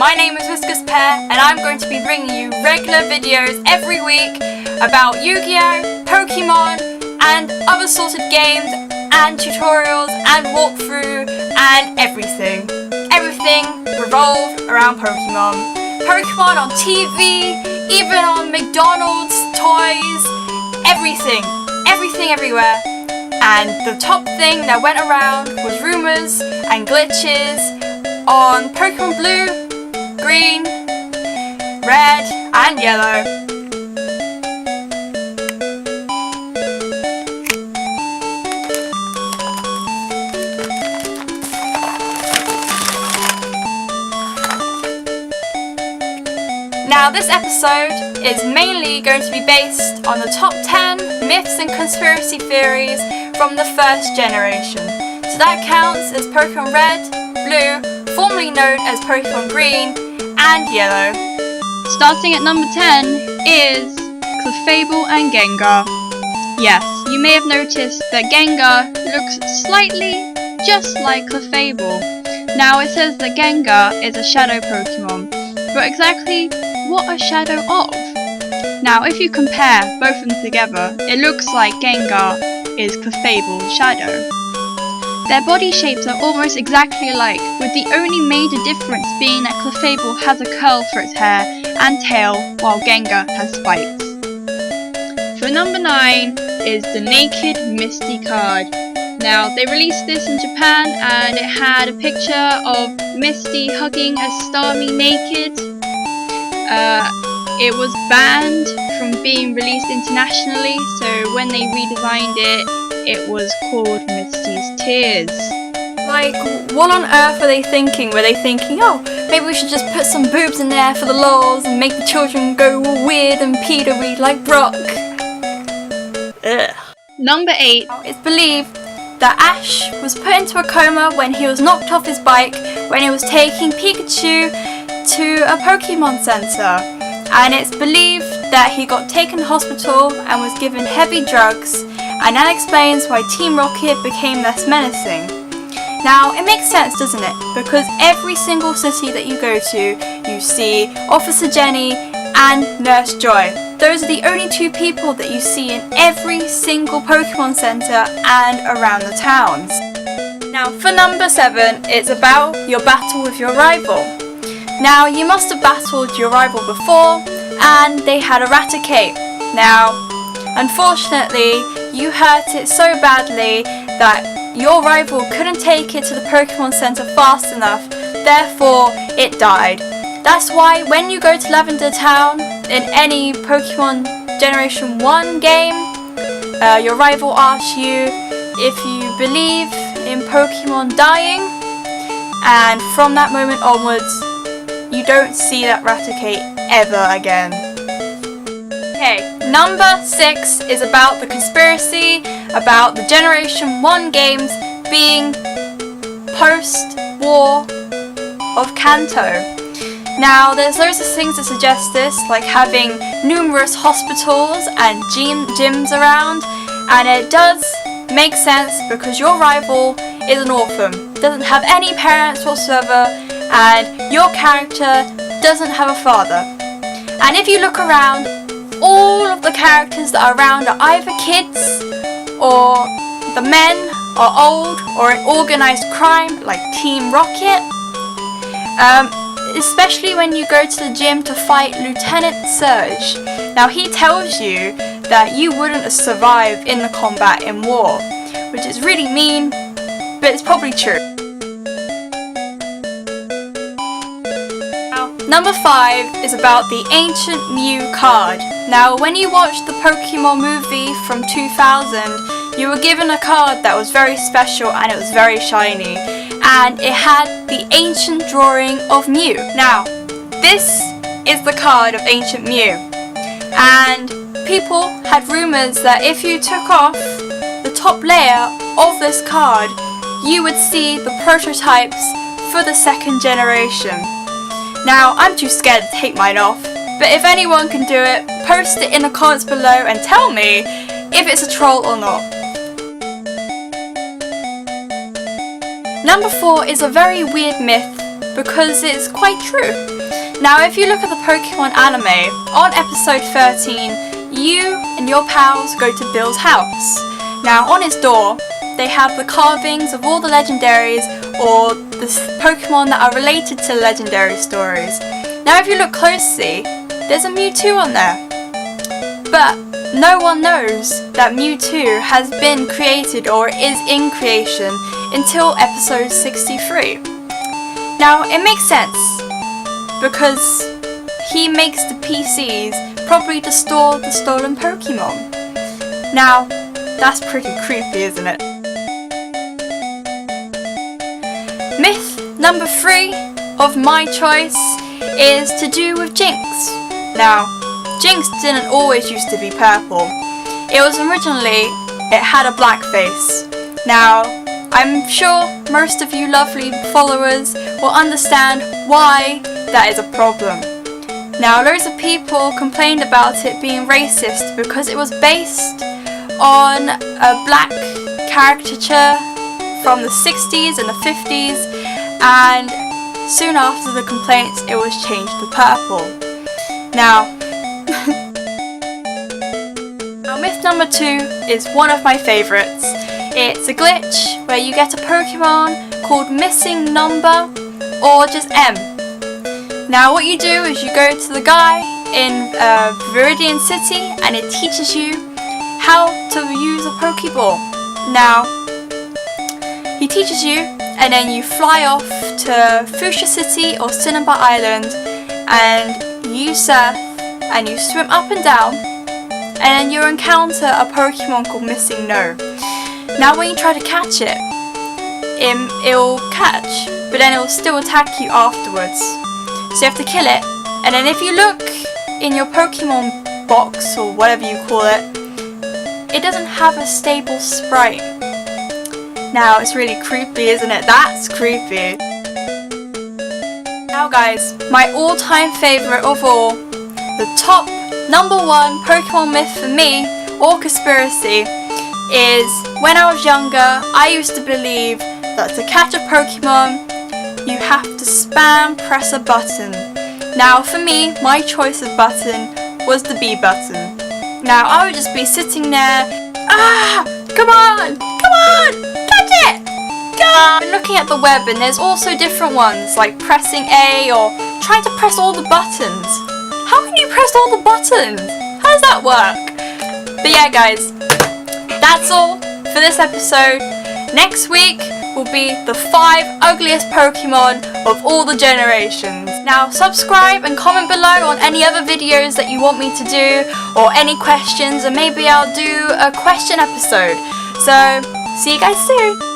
my name is Whiskas and I'm going to be bringing you regular videos every week about Yu-Gi-Oh, Pokemon and other sorted games and tutorials and walkthrough and everything. Everything revolved around Pokemon. Pokemon on TV, even on McDonald's, toys, everything. Everything everywhere. And the top thing that went around was rumours and glitches on Pokemon Blue, Green, Red and Yellow. Now this episode is mainly going to be based on the top 10 myths and conspiracy theories from the first generation. So that counts as Pokemon Red, Blue, formerly known as Pokemon Green, and Yellow. Starting at number 10 is Clefable and Gengar. Yes, you may have noticed that Gengar looks slightly just like Clefable. Now it says that Gengar is a shadow Pokemon, but exactly what a shadow of? Now if you compare both of them together, it looks like Gengar is Clefable's shadow. Their body shapes are almost exactly alike, with the only major difference being that Clefable has a curl for its hair and tail, while Gengar has spikes. For number 9 is the Naked Misty card. Now, they released this in Japan and it had a picture of Misty hugging a Starmie naked. It was banned from being released internationally, so when they redesigned it was called Misty's Tears. Like, what on earth were they thinking? Were they thinking, oh, maybe we should just put some boobs in there for the lols and make the children go weird and petery like Brock? Ugh. Number 8. It's believed that Ash was put into a coma when he was knocked off his bike when he was taking Pikachu to a Pokemon Center. And it's believed that he got taken to hospital and was given heavy drugs, and that explains why Team Rocket became less menacing. Now, it makes sense, doesn't it? Because every single city that you go to, you see Officer Jenny and Nurse Joy. Those are the only two people that you see in every single Pokemon Center and around the towns. Now, for number 7, it's about your battle with your rival. Now, you must have battled your rival before, and they had Eradicate. Now, unfortunately, you hurt it so badly that your rival couldn't take it to the Pokemon Center fast enough, therefore it died. That's why when you go to Lavender Town in any Pokemon Generation 1 game, your rival asks you if you believe in Pokemon dying, and from that moment onwards, you don't see that Raticate ever again. Okay, number 6 is about the conspiracy about the Generation 1 games being post-war of Kanto. Now, there's loads of things that suggest this, like having numerous hospitals and gyms around, and it does make sense because your rival is an orphan, doesn't have any parents whatsoever, and your character doesn't have a father. And if you look around, all of the characters that are around are either kids, or the men are old, or in organised crime like Team Rocket. Especially when you go to the gym to fight Lieutenant Surge. Now he tells you that you wouldn't have survived in the combat in war, which is really mean, but it's probably true. Number 5 is about the Ancient Mew card. Now, when you watched the Pokemon movie from 2000, you were given a card that was very special and it was very shiny. And it had the ancient drawing of Mew. Now, this is the card of Ancient Mew. And people had rumours that if you took off the top layer of this card, you would see the prototypes for the second generation. Now, I'm too scared to take mine off, but if anyone can do it, post it in the comments below and tell me if it's a troll or not. Number 4 is a very weird myth because it's quite true. Now if you look at the Pokemon anime, on episode 13, you and your pals go to Bill's house. Now on his door, they have the carvings of all the legendaries or the Pokemon that are related to legendary stories. Now if you look closely, there's a Mewtwo on there. But no one knows that Mewtwo has been created or is in creation until episode 63. Now it makes sense, because he makes the PCs probably to store the stolen Pokemon. Now, that's pretty creepy, isn't it? Myth number 3 of my choice is to do with Jinx. Now, Jinx didn't always used to be purple. It had a black face. Now, I'm sure most of you lovely followers will understand why that is a problem. Now, loads of people complained about it being racist because it was based on a black caricature from the 60s and the 50s, and soon after the complaints it was changed to purple. Now, myth number 2 is one of my favourites. It's a glitch where you get a Pokemon called Missing Number or just M. Now what you do is you go to the guy in Viridian City and it teaches you how to use a Pokeball. Now, he teaches you and then you fly off to Fuchsia City or Cinnabar Island and you surf and you swim up and down and then you encounter a Pokemon called Missing No. Now when you try to catch it, it'll catch, but then it'll still attack you afterwards. So you have to kill it, and then if you look in your Pokemon box or whatever you call it, it doesn't have a stable sprite. Now it's really creepy, isn't it? That's creepy. Now guys, my all-time favourite of all, the top number 1 Pokemon myth for me, or conspiracy, is when I was younger, I used to believe that to catch a Pokemon, you have to spam press a button. Now for me, my choice of button was the B button. Now I would just be sitting there, come on, catch it, go! I'm looking at the web and there's also different ones, like pressing A or trying to press all the buttons. How can you press all the buttons? How does that work? But yeah guys, that's all for this episode. Next week will be the 5 ugliest Pokemon of all the generations. Now subscribe and comment below on any other videos that you want me to do or any questions, and maybe I'll do a question episode. So see you guys soon.